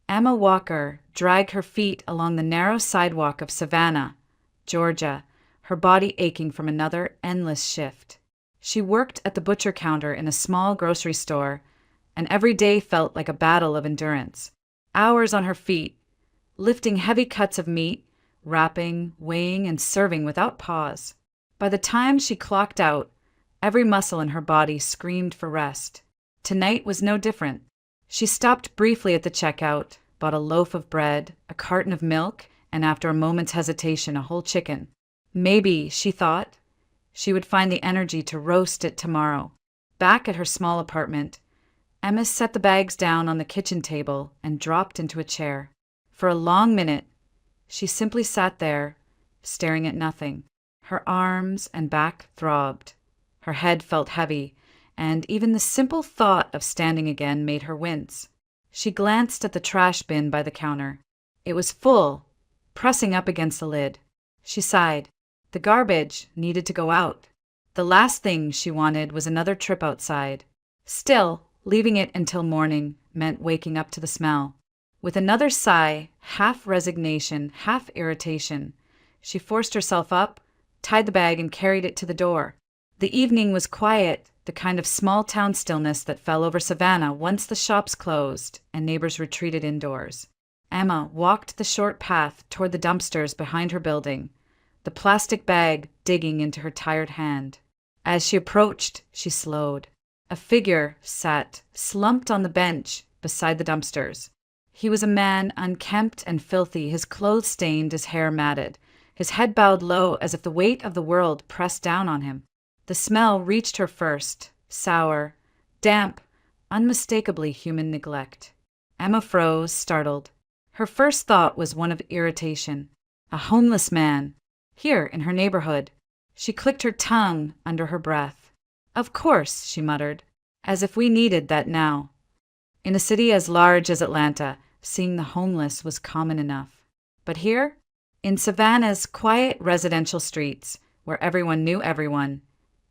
Emma Walker dragged her feet along the narrow sidewalk of Savannah, Georgia, her body aching from another endless shift. She worked at the butcher counter in a small grocery store, and every day felt like a battle of endurance. Hours on her feet, lifting heavy cuts of meat, wrapping, weighing, and serving without pause. By the time she clocked out, every muscle in her body screamed for rest. Tonight was no different. She stopped briefly at the checkout, bought a loaf of bread, a carton of milk, and after a moment's hesitation, a whole chicken. Maybe, she thought, she would find the energy to roast it tomorrow. Back at her small apartment, Emma set the bags down on the kitchen table and dropped into a chair. For a long minute, she simply sat there, staring at nothing. Her arms and back throbbed. Her head felt heavy, and even the simple thought of standing again made her wince. She glanced at the trash bin by the counter. It was full, pressing up against the lid. She sighed. The garbage needed to go out. The last thing she wanted was another trip outside. Still, leaving it until morning meant waking up to the smell. With another sigh, half resignation, half irritation, she forced herself up, tied the bag, and carried it to the door. The evening was quiet, the kind of small-town stillness that fell over Savannah once the shops closed and neighbors retreated indoors. Emma walked the short path toward the dumpsters behind her building, the plastic bag digging into her tired hand. As she approached, she slowed. A figure sat, slumped on the bench beside the dumpsters. He was a man unkempt and filthy, his clothes stained, his hair matted, his head bowed low as if the weight of the world pressed down on him. The smell reached her first, sour, damp, unmistakably human neglect. Emma froze, startled. Her first thought was one of irritation. A homeless man, here in her neighborhood. She clicked her tongue under her breath. Of course, she muttered, as if we needed that now. In a city as large as Atlanta, seeing the homeless was common enough. But here, in Savannah's quiet residential streets, where everyone knew everyone,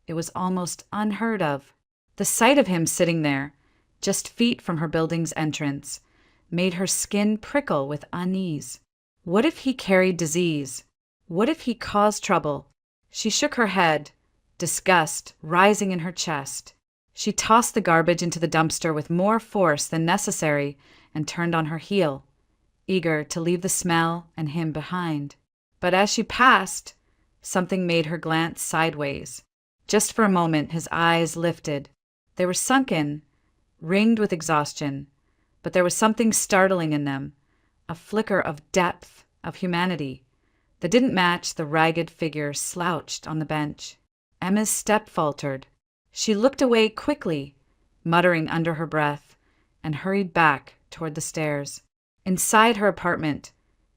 it was almost unheard of. The sight of him sitting there, just feet from her building's entrance, made her skin prickle with unease. What if he carried disease? What if he caused trouble? She shook her head, disgust rising in her chest. She tossed the garbage into the dumpster with more force than necessary and turned on her heel, eager to leave the smell and him behind. But as she passed, something made her glance sideways. Just for a moment, his eyes lifted. They were sunken, ringed with exhaustion, but there was something startling in them, a flicker of depth, of humanity, that didn't match the ragged figure slouched on the bench. Emma's step faltered. She looked away quickly, muttering under her breath, and hurried back toward the stairs. Inside her apartment,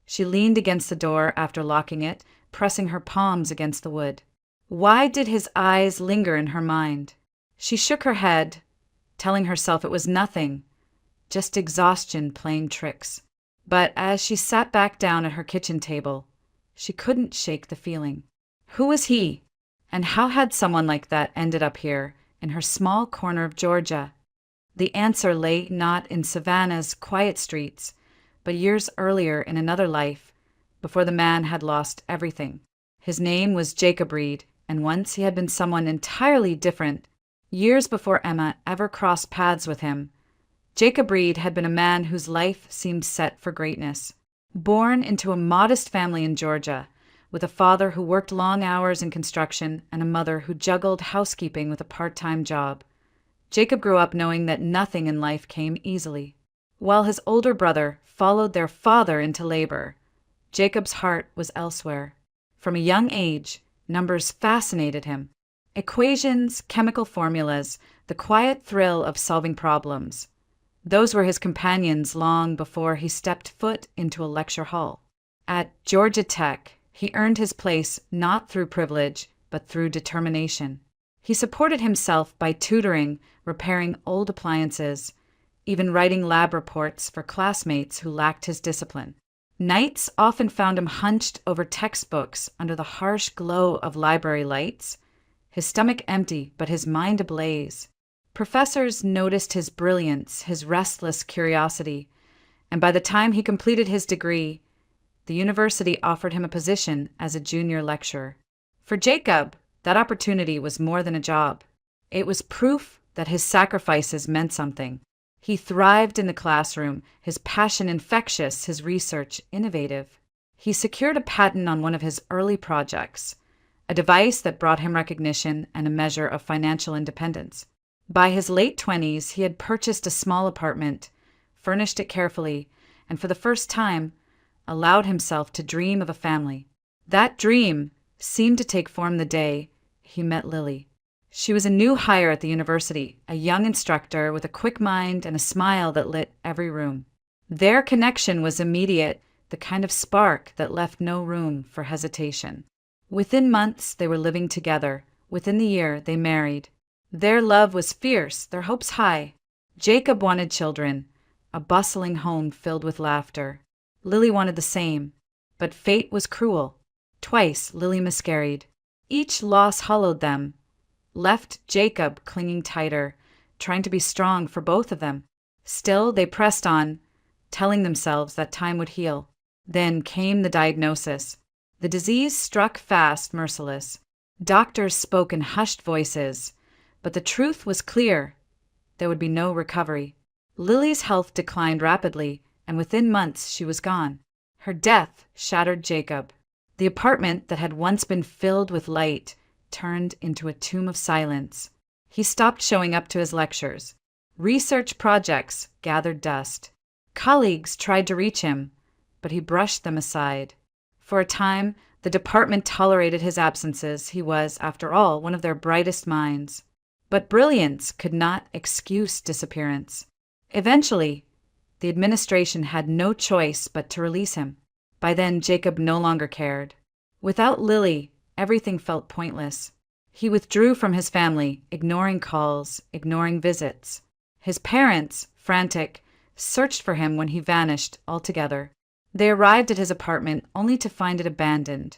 she leaned against the door after locking it, pressing her palms against the wood. Why did his eyes linger in her mind? She shook her head, telling herself it was nothing, just exhaustion playing tricks. But as she sat back down at her kitchen table, she couldn't shake the feeling. Who was he? And how had someone like that ended up here, in her small corner of Georgia? The answer lay not in Savannah's quiet streets, but years earlier in another life, before the man had lost everything. His name was Jacob Reed, and once he had been someone entirely different. Years before Emma ever crossed paths with him, Jacob Reed had been a man whose life seemed set for greatness. Born into a modest family in Georgia, with a father who worked long hours in construction and a mother who juggled housekeeping with a part-time job, Jacob grew up knowing that nothing in life came easily. While his older brother followed their father into labor, Jacob's heart was elsewhere. From a young age, numbers fascinated him. Equations, chemical formulas, the quiet thrill of solving problems. Those were his companions long before he stepped foot into a lecture hall. At Georgia Tech, he earned his place not through privilege, but through determination. He supported himself by tutoring, repairing old appliances, even writing lab reports for classmates who lacked his discipline. Nights often found him hunched over textbooks under the harsh glow of library lights, his stomach empty but his mind ablaze. Professors noticed his brilliance, his restless curiosity, and by the time he completed his degree, the university offered him a position as a junior lecturer. For Jacob, that opportunity was more than a job. It was proof that his sacrifices meant something. He thrived in the classroom, his passion infectious, his research innovative. He secured a patent on one of his early projects, a device that brought him recognition and a measure of financial independence. By his late 20s, he had purchased a small apartment, furnished it carefully, and for the first time, allowed himself to dream of a family. That dream seemed to take form the day he met Lily. She was a new hire at the university, a young instructor with a quick mind and a smile that lit every room. Their connection was immediate, the kind of spark that left no room for hesitation. Within months, they were living together. Within the year, they married. Their love was fierce, their hopes high. Jacob wanted children, a bustling home filled with laughter. Lily wanted the same, but fate was cruel. Twice, Lily miscarried. Each loss hollowed them, left Jacob clinging tighter, trying to be strong for both of them. Still, they pressed on, telling themselves that time would heal. Then came the diagnosis. The disease struck fast, merciless. Doctors spoke in hushed voices, but the truth was clear. There would be no recovery. Lily's health declined rapidly, and within months she was gone. Her death shattered Jacob. The apartment that had once been filled with light turned into a tomb of silence. He stopped showing up to his lectures. Research projects gathered dust. Colleagues tried to reach him, but he brushed them aside. For a time, the department tolerated his absences. He was, after all, one of their brightest minds. But brilliance could not excuse disappearance. Eventually, the administration had no choice but to release him. By then, Jacob no longer cared. Without Lily, everything felt pointless. He withdrew from his family, ignoring calls, ignoring visits. His parents, frantic, searched for him when he vanished altogether. They arrived at his apartment only to find it abandoned.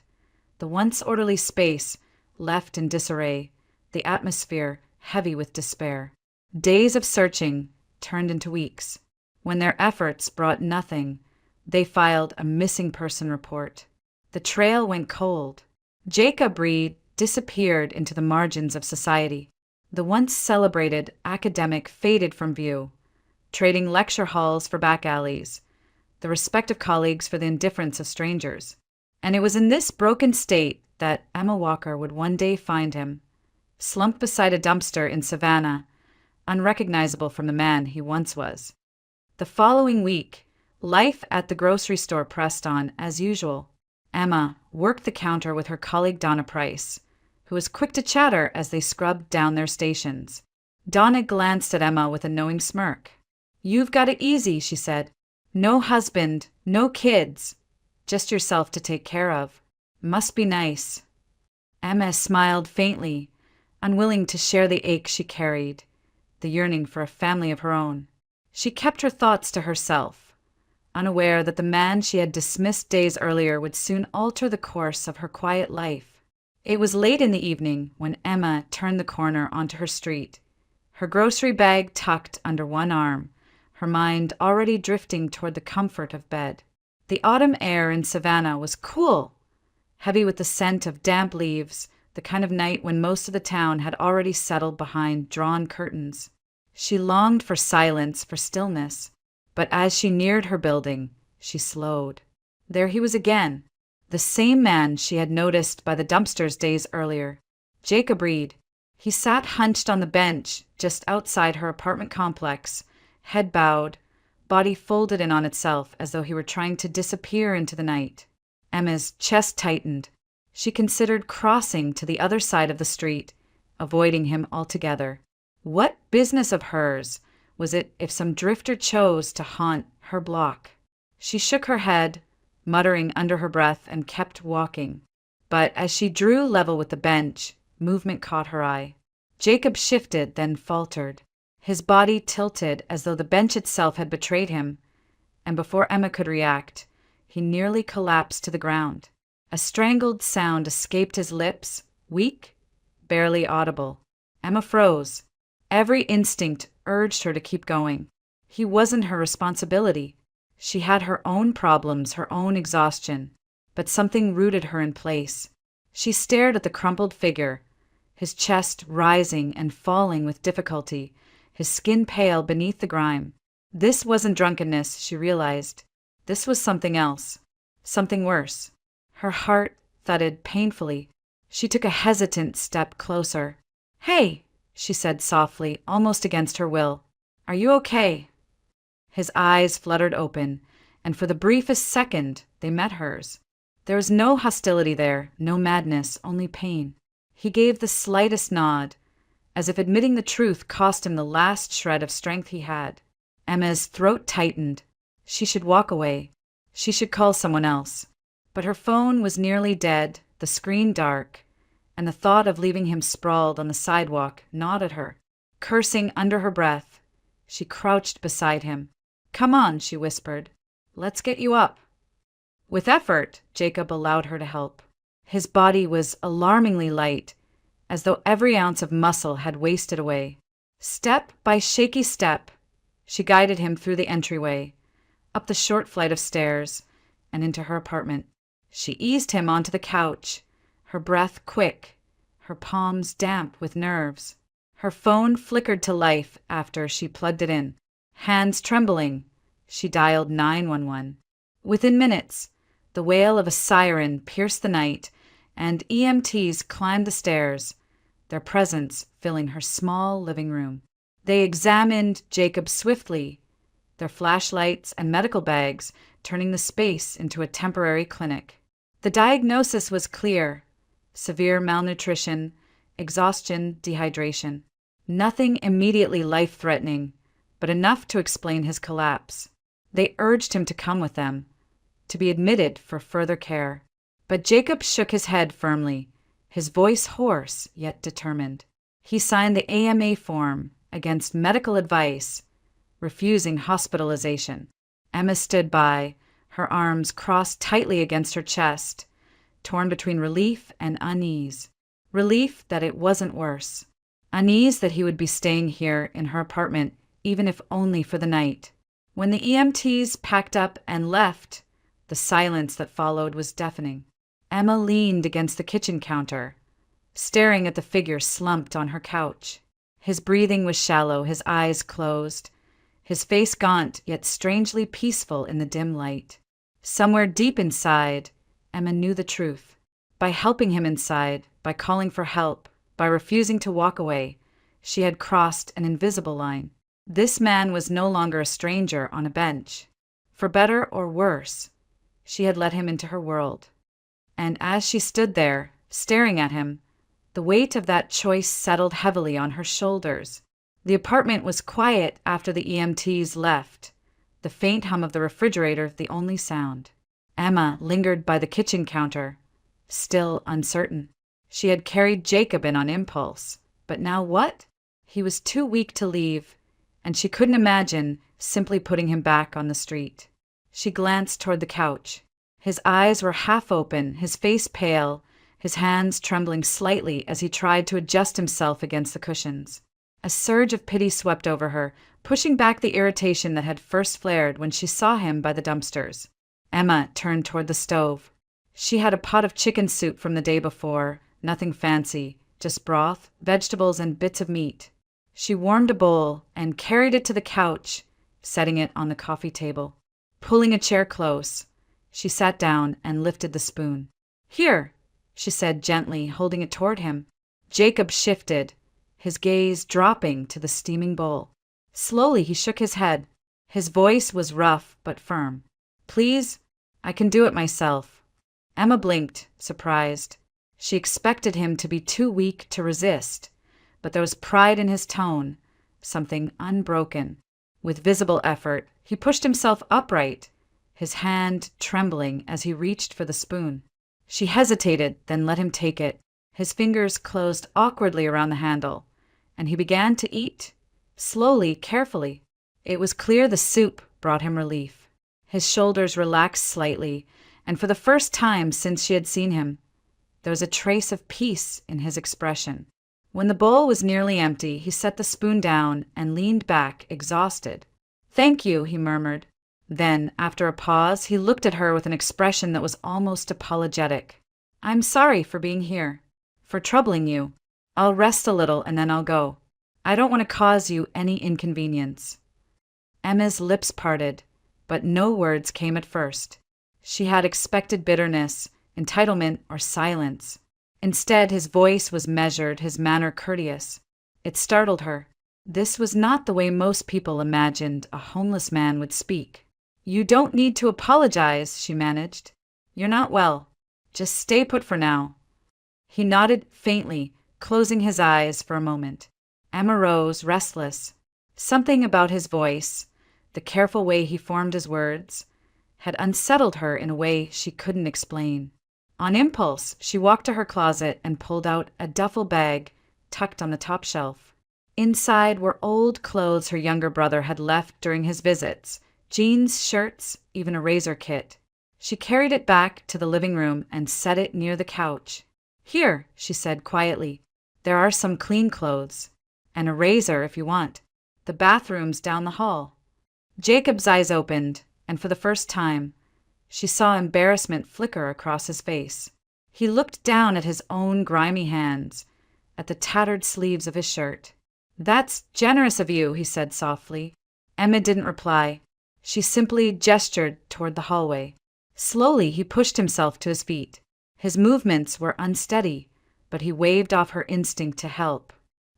The once orderly space left in disarray, the atmosphere heavy with despair. Days of searching turned into weeks. When their efforts brought nothing, they filed a missing person report. The trail went cold. Jacob Reed disappeared into the margins of society. The once celebrated academic faded from view, trading lecture halls for back alleys, the respect of colleagues for the indifference of strangers. And it was in this broken state that Emma Walker would one day find him, slumped beside a dumpster in Savannah, unrecognizable from the man he once was. The following week, life at the grocery store pressed on as usual. Emma worked the counter with her colleague Donna Price, who was quick to chatter as they scrubbed down their stations. Donna glanced at Emma with a knowing smirk. "You've got it easy," she said. "No husband, no kids, just yourself to take care of. Must be nice." Emma smiled faintly, unwilling to share the ache she carried, the yearning for a family of her own. She kept her thoughts to herself, unaware that the man she had dismissed days earlier would soon alter the course of her quiet life. It was late in the evening when Emma turned the corner onto her street, her grocery bag tucked under one arm, her mind already drifting toward the comfort of bed. The autumn air in Savannah was cool, heavy with the scent of damp leaves, the kind of night when most of the town had already settled behind drawn curtains. She longed for silence, for stillness, but as she neared her building, she slowed. There he was again, the same man she had noticed by the dumpsters days earlier, Jacob Reed. He sat hunched on the bench just outside her apartment complex, head bowed, body folded in on itself as though he were trying to disappear into the night. Emma's chest tightened. She considered crossing to the other side of the street, avoiding him altogether. What business of hers was it if some drifter chose to haunt her block? She shook her head, muttering under her breath, and kept walking. But as she drew level with the bench, movement caught her eye. Jacob shifted, then faltered. His body tilted as though the bench itself had betrayed him, and before Emma could react, he nearly collapsed to the ground. A strangled sound escaped his lips, weak, barely audible. Emma froze. Every instinct urged her to keep going. He wasn't her responsibility. She had her own problems, her own exhaustion, but something rooted her in place. She stared at the crumpled figure, his chest rising and falling with difficulty, his skin pale beneath the grime. This wasn't drunkenness, she realized. This was something else, something worse. Her heart thudded painfully. She took a hesitant step closer. "Hey," she said softly, almost against her will. "Are you okay?" His eyes fluttered open, and for the briefest second, they met hers. There was no hostility there, no madness, only pain. He gave the slightest nod, as if admitting the truth cost him the last shred of strength he had. Emma's throat tightened. She should walk away. She should call someone else. But her phone was nearly dead, the screen dark, and the thought of leaving him sprawled on the sidewalk gnawed at her. Cursing under her breath, she crouched beside him. "Come on," she whispered. "Let's get you up." With effort, Jacob allowed her to help. His body was alarmingly light, as though every ounce of muscle had wasted away. Step by shaky step, she guided him through the entryway, up the short flight of stairs, and into her apartment. She eased him onto the couch, her breath quick, her palms damp with nerves. Her phone flickered to life after she plugged it in. Hands trembling, she dialed 911. Within minutes, the wail of a siren pierced the night, and EMTs climbed the stairs, their presence filling her small living room. They examined Jacob swiftly, their flashlights and medical bags turning the space into a temporary clinic. The diagnosis was clear: severe malnutrition, exhaustion, dehydration. Nothing immediately life-threatening, but enough to explain his collapse. They urged him to come with them, to be admitted for further care. But Jacob shook his head firmly, his voice hoarse yet determined. He signed the AMA form against medical advice, refusing hospitalization. Emma stood by, her arms crossed tightly against her chest, torn between relief and unease. Relief that it wasn't worse. Unease that he would be staying here in her apartment, even if only for the night. When the EMTs packed up and left, the silence that followed was deafening. Emma leaned against the kitchen counter, staring at the figure slumped on her couch. His breathing was shallow, his eyes closed, his face gaunt yet strangely peaceful in the dim light. Somewhere deep inside, Emma knew the truth. By helping him inside, by calling for help, by refusing to walk away, she had crossed an invisible line. This man was no longer a stranger on a bench. For better or worse, she had let him into her world. And as she stood there, staring at him, the weight of that choice settled heavily on her shoulders. The apartment was quiet after the EMTs left, the faint hum of the refrigerator the only sound. Emma lingered by the kitchen counter, still uncertain. She had carried Jacob in on impulse, but now what? He was too weak to leave, and she couldn't imagine simply putting him back on the street. She glanced toward the couch. His eyes were half open, his face pale, his hands trembling slightly as he tried to adjust himself against the cushions. A surge of pity swept over her, pushing back the irritation that had first flared when she saw him by the dumpsters. Emma turned toward the stove. She had a pot of chicken soup from the day before, nothing fancy, just broth, vegetables, and bits of meat. She warmed a bowl and carried it to the couch, setting it on the coffee table. Pulling a chair close, she sat down and lifted the spoon. "Here," she said gently, holding it toward him. Jacob shifted, his gaze dropping to the steaming bowl. Slowly he shook his head. His voice was rough but firm. "Please, I can do it myself." Emma blinked, surprised. She expected him to be too weak to resist, but there was pride in his tone, something unbroken. With visible effort, he pushed himself upright, his hand trembling as he reached for the spoon. She hesitated, then let him take it. His fingers closed awkwardly around the handle, and he began to eat, slowly, carefully. It was clear the soup brought him relief. His shoulders relaxed slightly, and for the first time since she had seen him, there was a trace of peace in his expression. When the bowl was nearly empty, he set the spoon down and leaned back, exhausted. "Thank you," he murmured, Then, after a pause, he looked at her with an expression that was almost apologetic. "I'm sorry for being here, for troubling you. I'll rest a little and then I'll go. I don't want to cause you any inconvenience." Emma's lips parted, but no words came at first. She had expected bitterness, entitlement, or silence. Instead, his voice was measured, his manner courteous. It startled her. This was not the way most people imagined a homeless man would speak. "You don't need to apologize," she managed. "You're not well. Just stay put for now." He nodded faintly, closing his eyes for a moment. Emma rose, restless. Something about his voice, the careful way he formed his words, had unsettled her in a way she couldn't explain. On impulse, she walked to her closet and pulled out a duffel bag tucked on the top shelf. Inside were old clothes her younger brother had left during his visits, jeans, shirts, even a razor kit. She carried it back to the living room and set it near the couch. "Here," she said quietly, "there are some clean clothes. And a razor if you want. The bathroom's down the hall." Jacob's eyes opened, and for the first time, she saw embarrassment flicker across his face. He looked down at his own grimy hands, at the tattered sleeves of his shirt. "That's generous of you," he said softly. Emma didn't reply. She simply gestured toward the hallway. Slowly, he pushed himself to his feet. His movements were unsteady, but he waved off her instinct to help.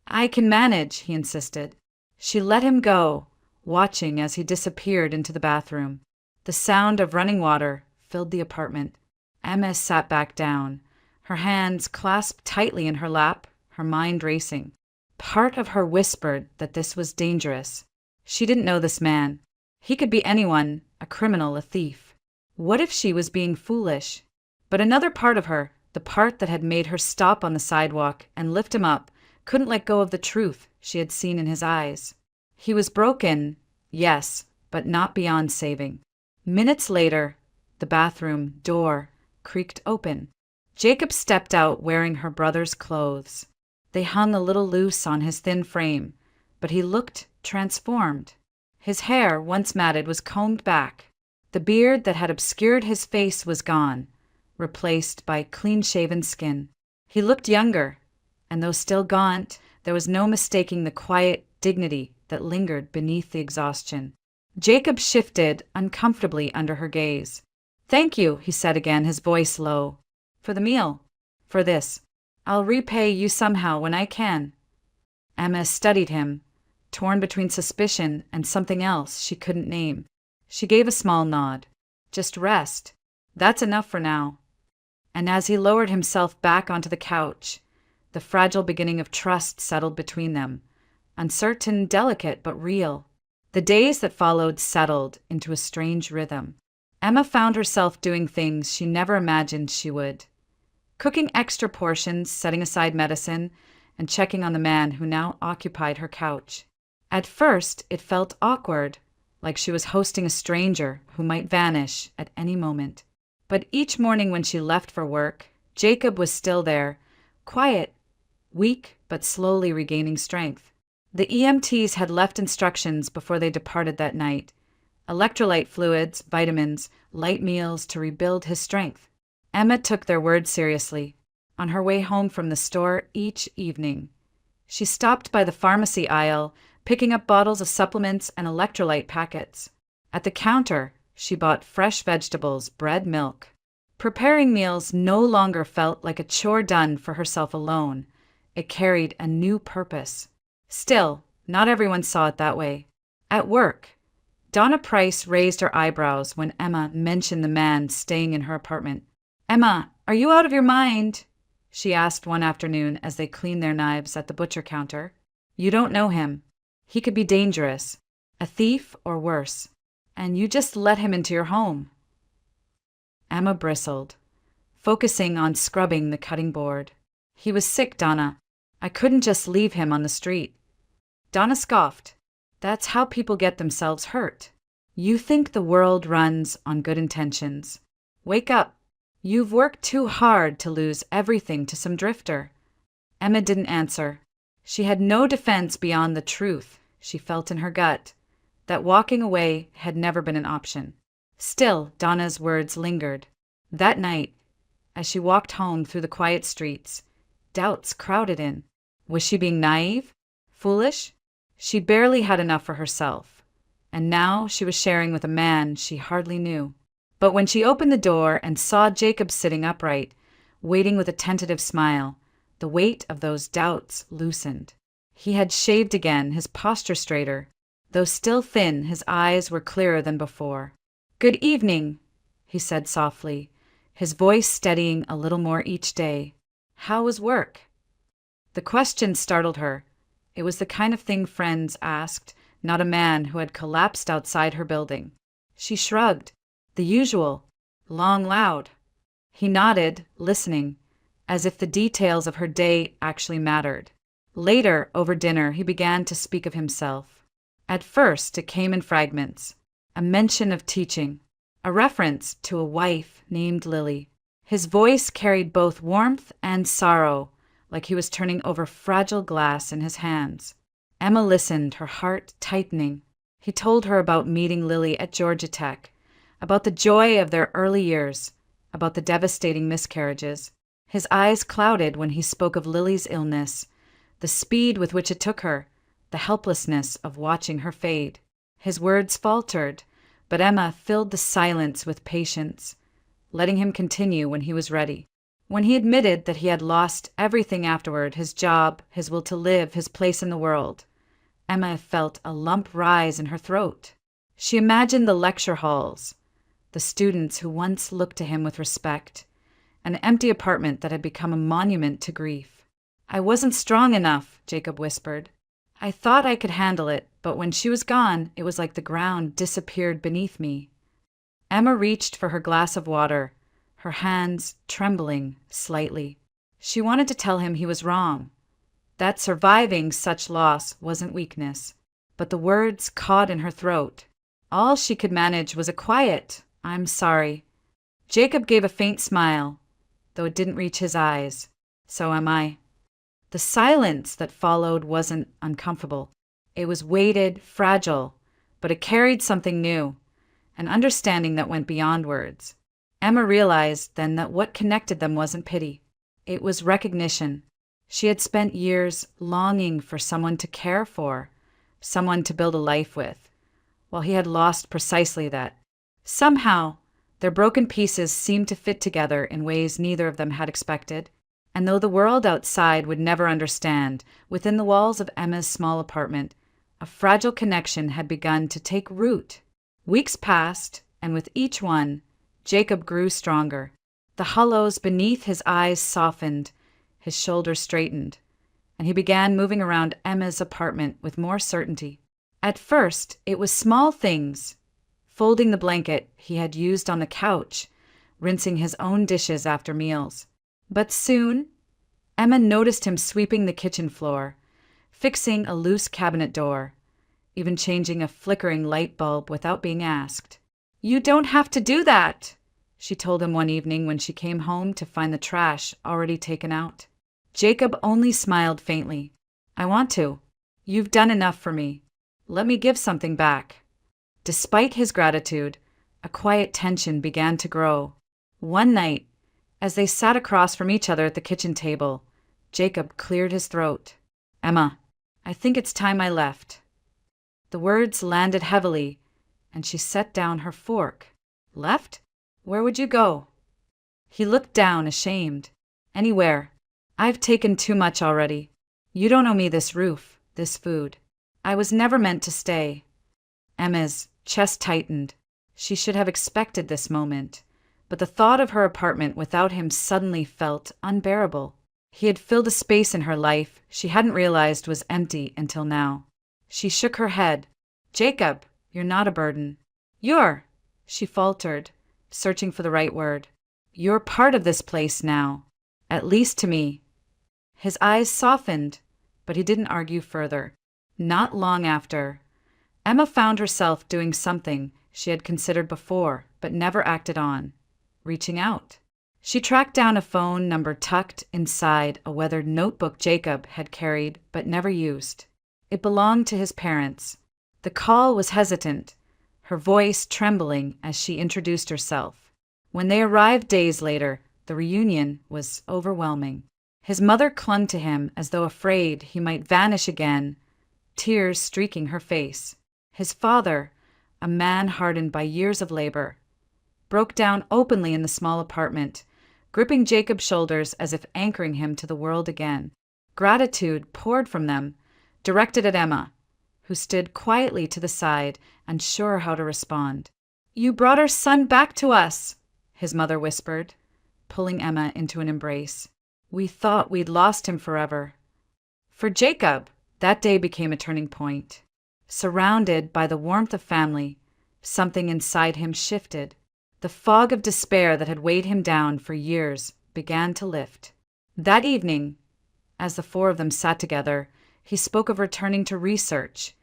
"I can manage," he insisted. She let him go, watching as he disappeared into the bathroom. The sound of running water filled the apartment. Emma sat back down, her hands clasped tightly in her lap, her mind racing. Part of her whispered that this was dangerous. She didn't know this man. He could be anyone, a criminal, a thief. What if she was being foolish? But another part of her, the part that had made her stop on the sidewalk and lift him up, couldn't let go of the truth she had seen in his eyes. He was broken, yes, but not beyond saving. Minutes later, the bathroom door creaked open. Jacob stepped out wearing her brother's clothes. They hung a little loose on his thin frame, but he looked transformed. His hair, once matted, was combed back. The beard that had obscured his face was gone, replaced by clean-shaven skin. He looked younger, and though still gaunt, there was no mistaking the quiet dignity that lingered beneath the exhaustion. Jacob shifted uncomfortably under her gaze. "Thank you," he said again, his voice low. "For the meal. For this. I'll repay you somehow when I can." Emma studied him, torn between suspicion and something else she couldn't name. She gave a small nod. "Just rest. That's enough for now." And as he lowered himself back onto the couch, the fragile beginning of trust settled between them. Uncertain, delicate, but real. The days that followed settled into a strange rhythm. Emma found herself doing things she never imagined she would. Cooking extra portions, setting aside medicine, and checking on the man who now occupied her couch. At first, it felt awkward, like she was hosting a stranger who might vanish at any moment. But each morning when she left for work, Jacob was still there, quiet, weak, but slowly regaining strength. The EMTs had left instructions before they departed that night. Electrolyte fluids, vitamins, light meals to rebuild his strength. Emma took their words seriously. On her way home from the store each evening, she stopped by the pharmacy aisle, picking up bottles of supplements and electrolyte packets. At the counter, she bought fresh vegetables, bread, milk. Preparing meals no longer felt like a chore done for herself alone. It carried a new purpose. Still, not everyone saw it that way. At work, Donna Price raised her eyebrows when Emma mentioned the man staying in her apartment. "Emma, are you out of your mind?" she asked one afternoon as they cleaned their knives at the butcher counter. "You don't know him. He could be dangerous, a thief or worse, and you just let him into your home." Emma bristled, focusing on scrubbing the cutting board. "He was sick, Donna. I couldn't just leave him on the street." Donna scoffed. "That's how people get themselves hurt. You think the world runs on good intentions. Wake up. You've worked too hard to lose everything to some drifter." Emma didn't answer. She had no defense beyond the truth she felt in her gut. that walking away had never been an option. Still, Donna's words lingered. That night, as she walked home through the quiet streets, doubts crowded in. Was she being naive? Foolish? She barely had enough for herself, and now she was sharing with a man she hardly knew. But when she opened the door and saw Jacob sitting upright, waiting with a tentative smile, the weight of those doubts loosened. He had shaved again, his posture straighter. Though still thin, his eyes were clearer than before. "Good evening," he said softly, his voice steadying a little more each day. "How was work?" The question startled her. It was the kind of thing friends asked, not a man who had collapsed outside her building. She shrugged. The usual. Long loud. He nodded, listening, as if the details of her day actually mattered. Later, over dinner, he began to speak of himself. At first, it came in fragments. A mention of teaching. A reference to a wife named Lily. His voice carried both warmth and sorrow, like he was turning over fragile glass in his hands. Emma listened, her heart tightening. He told her about meeting Lily at Georgia Tech, about the joy of their early years, about the devastating miscarriages. His eyes clouded when he spoke of Lily's illness, the speed with which it took her, the helplessness of watching her fade. His words faltered, but Emma filled the silence with patience, letting him continue when he was ready. When he admitted that he had lost everything afterward, his job, his will to live, his place in the world, Emma felt a lump rise in her throat. She imagined the lecture halls, the students who once looked to him with respect, an empty apartment that had become a monument to grief. "I wasn't strong enough," Jacob whispered. "I thought I could handle it, but when she was gone, it was like the ground disappeared beneath me." Emma reached for her glass of water, her hands trembling slightly. She wanted to tell him he was wrong, that surviving such loss wasn't weakness. But the words caught in her throat. All she could manage was a quiet, "I'm sorry." Jacob gave a faint smile, though it didn't reach his eyes. "So am I." The silence that followed wasn't uncomfortable. It was weighted, fragile, but it carried something new, an understanding that went beyond words. Emma realized then that what connected them wasn't pity. It was recognition. She had spent years longing for someone to care for, someone to build a life with, while he had lost precisely that. Somehow, their broken pieces seemed to fit together in ways neither of them had expected. And though the world outside would never understand, within the walls of Emma's small apartment, a fragile connection had begun to take root. Weeks passed, and with each one, Jacob grew stronger. The hollows beneath his eyes softened, his shoulders straightened, and he began moving around Emma's apartment with more certainty. At first, it was small things, folding the blanket he had used on the couch, rinsing his own dishes after meals. But soon, Emma noticed him sweeping the kitchen floor, fixing a loose cabinet door, even changing a flickering light bulb without being asked. "You don't have to do that," she told him one evening when she came home to find the trash already taken out. Jacob only smiled faintly. "I want to. You've done enough for me. Let me give something back." Despite his gratitude, a quiet tension began to grow. One night, as they sat across from each other at the kitchen table, Jacob cleared his throat. "Emma, I think it's time I left." The words landed heavily, and she set down her fork. "Left? Where would you go?" He looked down, ashamed. "Anywhere. I've taken too much already. You don't owe me this roof, this food. I was never meant to stay." Emma's chest tightened. She should have expected this moment, but the thought of her apartment without him suddenly felt unbearable. He had filled a space in her life she hadn't realized was empty until now. She shook her head. "Jacob, you're not a burden. You're," she faltered, searching for the right word. "You're part of this place now, at least to me." His eyes softened, but he didn't argue further. Not long after, Emma found herself doing something she had considered before but never acted on, reaching out. She tracked down a phone number tucked inside a weathered notebook Jacob had carried but never used. It belonged to his parents, The call was hesitant, her voice trembling as she introduced herself. When they arrived days later, the reunion was overwhelming. His mother clung to him as though afraid he might vanish again, tears streaking her face. His father, a man hardened by years of labor, broke down openly in the small apartment, gripping Jacob's shoulders as if anchoring him to the world again. Gratitude poured from them, directed at Emma, who stood quietly to the side, unsure how to respond. "You brought our son back to us," his mother whispered, pulling Emma into an embrace. "We thought we'd lost him forever." For Jacob, that day became a turning point. Surrounded by the warmth of family, something inside him shifted. The fog of despair that had weighed him down for years began to lift. That evening, as the four of them sat together, he spoke of returning to research,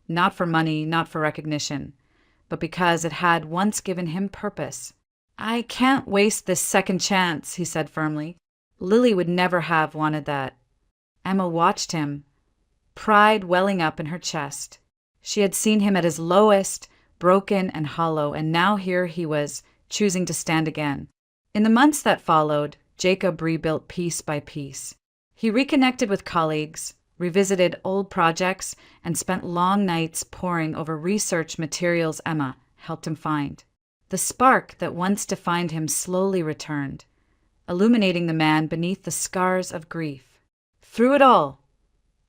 not for money, not for recognition, but because it had once given him purpose. "I can't waste this second chance," he said firmly. "Lily would never have wanted that." Emma watched him, pride welling up in her chest. She had seen him at his lowest, broken and hollow, and now here he was, choosing to stand again. In the months that followed, Jacob rebuilt piece by piece. He reconnected with colleagues, revisited old projects, and spent long nights poring over research materials Emma helped him find. The spark that once defined him slowly returned, illuminating the man beneath the scars of grief. Through it all,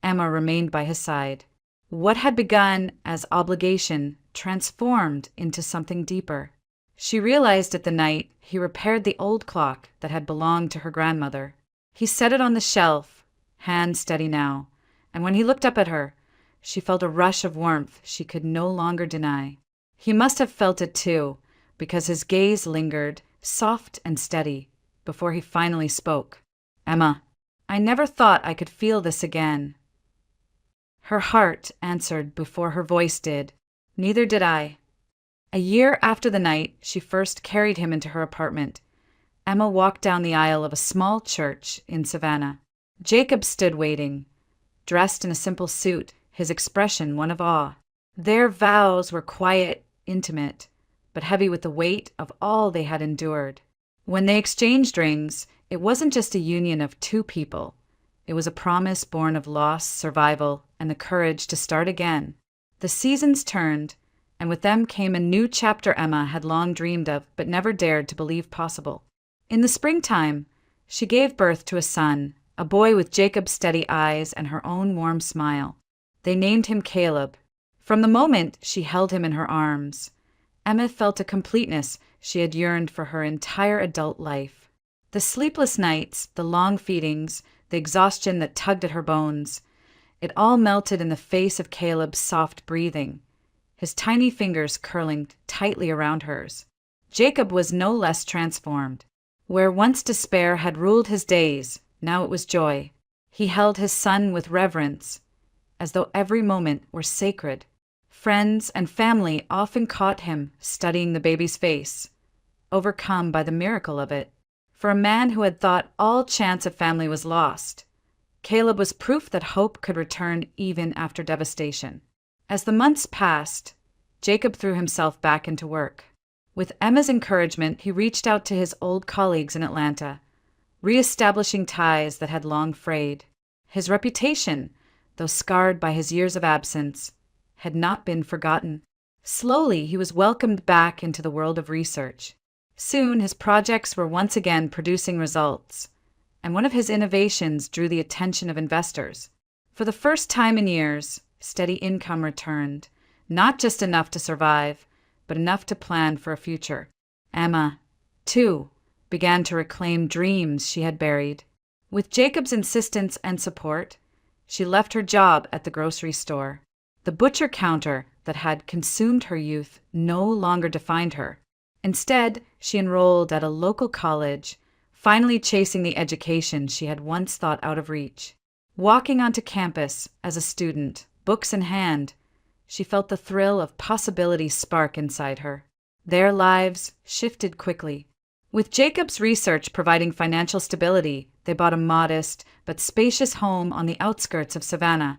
Emma remained by his side. What had begun as obligation transformed into something deeper. She realized at the night he repaired the old clock that had belonged to her grandmother. He set it on the shelf, hand steady now, and when he looked up at her, she felt a rush of warmth she could no longer deny. He must have felt it too, because his gaze lingered, soft and steady, before he finally spoke. "Emma, I never thought I could feel this again." Her heart answered before her voice did. "Neither did I." A year after the night she first carried him into her apartment, Emma walked down the aisle of a small church in Savannah. Jacob stood waiting, dressed in a simple suit, his expression one of awe. Their vows were quiet, intimate, but heavy with the weight of all they had endured. When they exchanged rings, it wasn't just a union of two people. It was a promise born of loss, survival, and the courage to start again. The seasons turned, and with them came a new chapter Emma had long dreamed of but never dared to believe possible. In the springtime, she gave birth to a son, a boy with Jacob's steady eyes and her own warm smile. They named him Caleb. From the moment she held him in her arms, Emma felt a completeness she had yearned for her entire adult life. The sleepless nights, the long feedings, the exhaustion that tugged at her bones, it all melted in the face of Caleb's soft breathing, his tiny fingers curling tightly around hers. Jacob was no less transformed. Where once despair had ruled his days, now it was joy. He held his son with reverence, as though every moment were sacred. Friends and family often caught him studying the baby's face, overcome by the miracle of it. For a man who had thought all chance of family was lost, Caleb was proof that hope could return even after devastation. As the months passed, Jacob threw himself back into work. With Emma's encouragement, he reached out to his old colleagues in Atlanta, re-establishing ties that had long frayed. His reputation, though scarred by his years of absence, had not been forgotten. Slowly, he was welcomed back into the world of research. Soon, his projects were once again producing results, and one of his innovations drew the attention of investors. For the first time in years, steady income returned, not just enough to survive, but enough to plan for a future. Emma, too, began to reclaim dreams she had buried. With Jacob's insistence and support, she left her job at the grocery store. The butcher counter that had consumed her youth no longer defined her. Instead, she enrolled at a local college, finally chasing the education she had once thought out of reach. Walking onto campus as a student, books in hand, she felt the thrill of possibility spark inside her. Their lives shifted quickly. With Jacob's research providing financial stability, they bought a modest but spacious home on the outskirts of Savannah,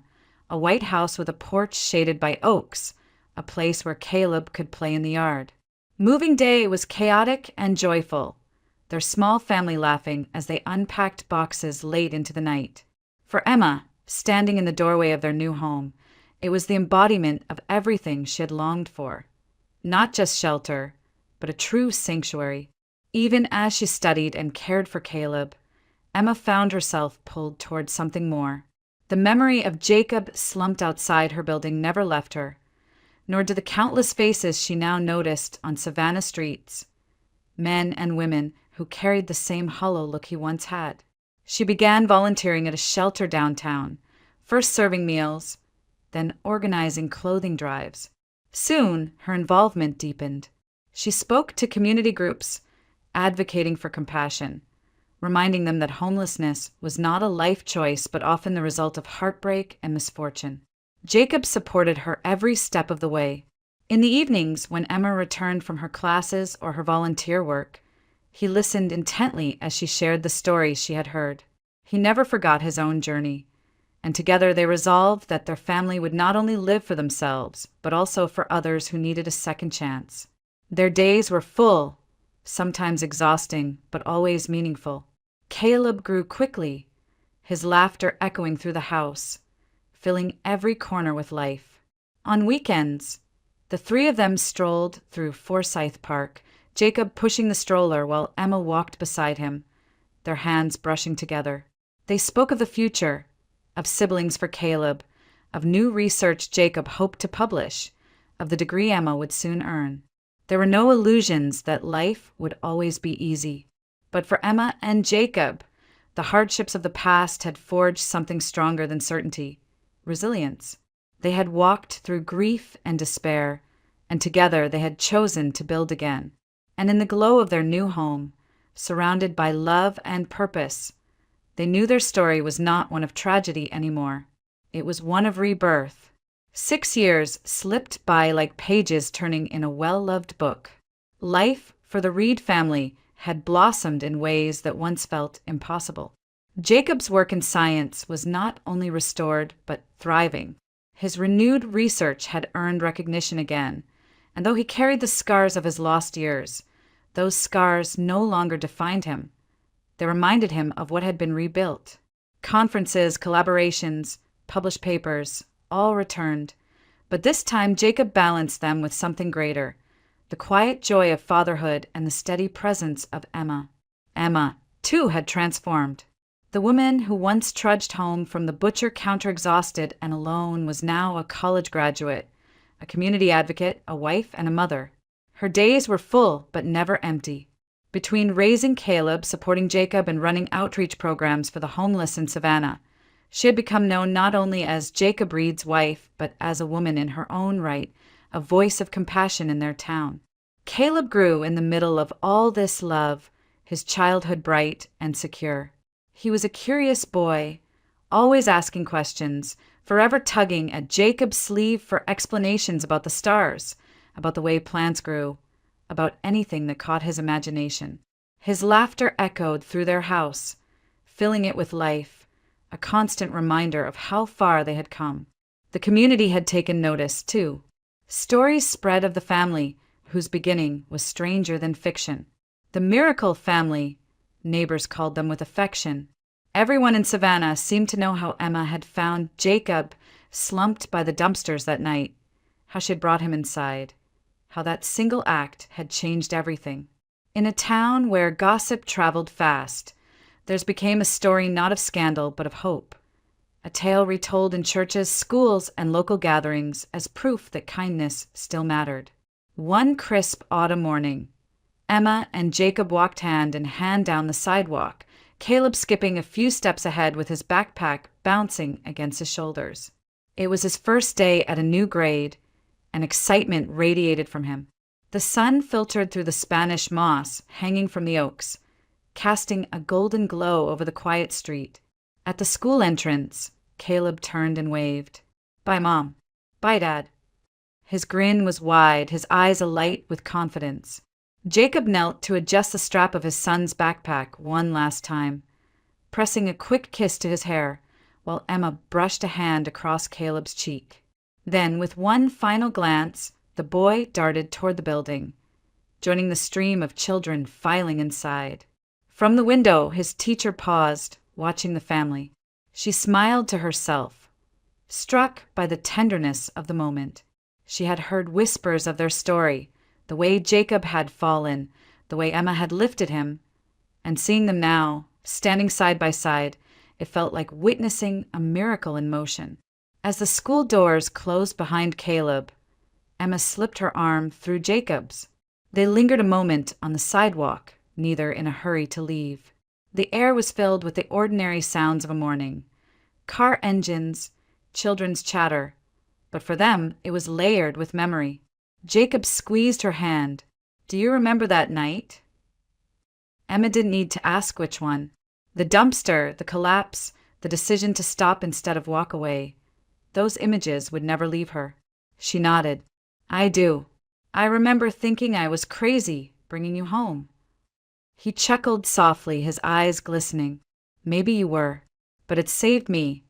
a white house with a porch shaded by oaks, a place where Caleb could play in the yard. Moving day was chaotic and joyful, their small family laughing as they unpacked boxes late into the night. For Emma, standing in the doorway of their new home, it was the embodiment of everything she had longed for. Not just shelter, but a true sanctuary. Even as she studied and cared for Caleb, Emma found herself pulled towards something more. The memory of Jacob slumped outside her building never left her, nor did the countless faces she now noticed on Savannah streets, men and women who carried the same hollow look he once had. She began volunteering at a shelter downtown, first serving meals, then organizing clothing drives. Soon, her involvement deepened. She spoke to community groups, advocating for compassion, reminding them that homelessness was not a life choice but often the result of heartbreak and misfortune. Jacob supported her every step of the way. In the evenings, when Emma returned from her classes or her volunteer work, he listened intently as she shared the stories she had heard. He never forgot his own journey, and together they resolved that their family would not only live for themselves, but also for others who needed a second chance. Their days were full, sometimes exhausting, but always meaningful. Caleb grew quickly, his laughter echoing through the house, filling every corner with life. On weekends, the three of them strolled through Forsyth Park, Jacob pushing the stroller while Emma walked beside him, their hands brushing together. They spoke of the future, of siblings for Caleb, of new research Jacob hoped to publish, of the degree Emma would soon earn. There were no illusions that life would always be easy. But for Emma and Jacob, the hardships of the past had forged something stronger than certainty: resilience. They had walked through grief and despair, and together they had chosen to build again. And in the glow of their new home, surrounded by love and purpose, they knew their story was not one of tragedy anymore. It was one of rebirth. 6 years slipped by like pages turning in a well-loved book. Life for the Reed family had blossomed in ways that once felt impossible. Jacob's work in science was not only restored, but thriving. His renewed research had earned recognition again, and though he carried the scars of his lost years, those scars no longer defined him. They reminded him of what had been rebuilt. Conferences, collaborations, published papers, all returned, but this time Jacob balanced them with something greater: the quiet joy of fatherhood and the steady presence of Emma. Emma, too, had transformed. The woman who once trudged home from the butcher counter exhausted and alone was now a college graduate, a community advocate, a wife, and a mother. Her days were full, but never empty. Between raising Caleb, supporting Jacob, and running outreach programs for the homeless in Savannah, she had become known not only as Jacob Reed's wife, but as a woman in her own right, a voice of compassion in their town. Caleb grew in the middle of all this love, his childhood bright and secure. He was a curious boy, always asking questions, forever tugging at Jacob's sleeve for explanations about the stars, about the way plants grew, about anything that caught his imagination. His laughter echoed through their house, filling it with life, a constant reminder of how far they had come. The community had taken notice, too. Stories spread of the family, whose beginning was stranger than fiction. The Miracle family, neighbors called them with affection. Everyone in Savannah seemed to know how Emma had found Jacob slumped by the dumpsters that night, how she had brought him inside, how that single act had changed everything. In a town where gossip traveled fast, theirs became a story not of scandal but of hope, a tale retold in churches, schools, and local gatherings as proof that kindness still mattered. One crisp autumn morning, Emma and Jacob walked hand in hand down the sidewalk, Caleb skipping a few steps ahead with his backpack bouncing against his shoulders. It was his first day at a new grade, and excitement radiated from him. The sun filtered through the Spanish moss hanging from the oaks, casting a golden glow over the quiet street. At the school entrance, Caleb turned and waved. "Bye, Mom." "Bye, Dad." His grin was wide, his eyes alight with confidence. Jacob knelt to adjust the strap of his son's backpack one last time, pressing a quick kiss to his hair, while Emma brushed a hand across Caleb's cheek. Then, with one final glance, the boy darted toward the building, joining the stream of children filing inside. From the window, his teacher paused, watching the family. She smiled to herself, struck by the tenderness of the moment. She had heard whispers of their story, the way Jacob had fallen, the way Emma had lifted him, and seeing them now, standing side by side, it felt like witnessing a miracle in motion. As the school doors closed behind Caleb, Emma slipped her arm through Jacob's. They lingered a moment on the sidewalk, neither in a hurry to leave. The air was filled with the ordinary sounds of a morning. Car engines, children's chatter, but for them it was layered with memory. Jacob squeezed her hand. "Do you remember that night?" Emma didn't need to ask which one. The dumpster, the collapse, the decision to stop instead of walk away. Those images would never leave her. She nodded. "I do. I remember thinking I was crazy bringing you home." He chuckled softly, his eyes glistening. "Maybe you were, but it saved me."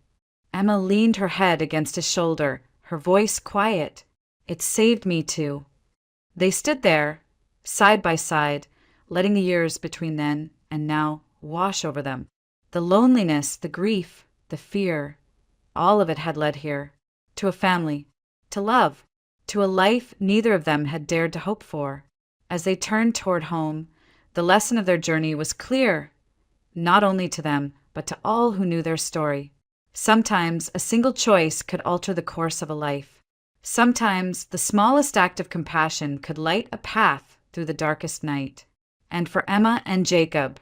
Emma leaned her head against his shoulder, her voice quiet. "It saved me too." They stood there, side by side, letting the years between then and now wash over them. The loneliness, the grief, the fear, all of it had led here, to a family, to love, to a life neither of them had dared to hope for. As they turned toward home, the lesson of their journey was clear, not only to them, but to all who knew their story. Sometimes a single choice could alter the course of a life. Sometimes the smallest act of compassion could light a path through the darkest night. And for Emma and Jacob,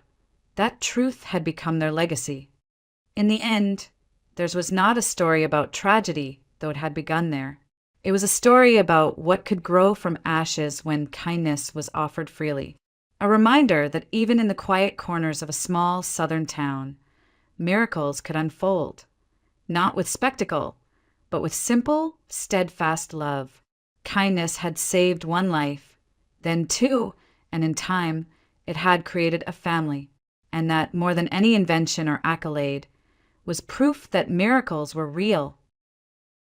that truth had become their legacy. In the end, theirs was not a story about tragedy, though it had begun there. It was a story about what could grow from ashes when kindness was offered freely. A reminder that even in the quiet corners of a small southern town, miracles could unfold, not with spectacle, but with simple, steadfast love. Kindness had saved one life, then two, and in time, it had created a family, and that, more than any invention or accolade, was proof that miracles were real,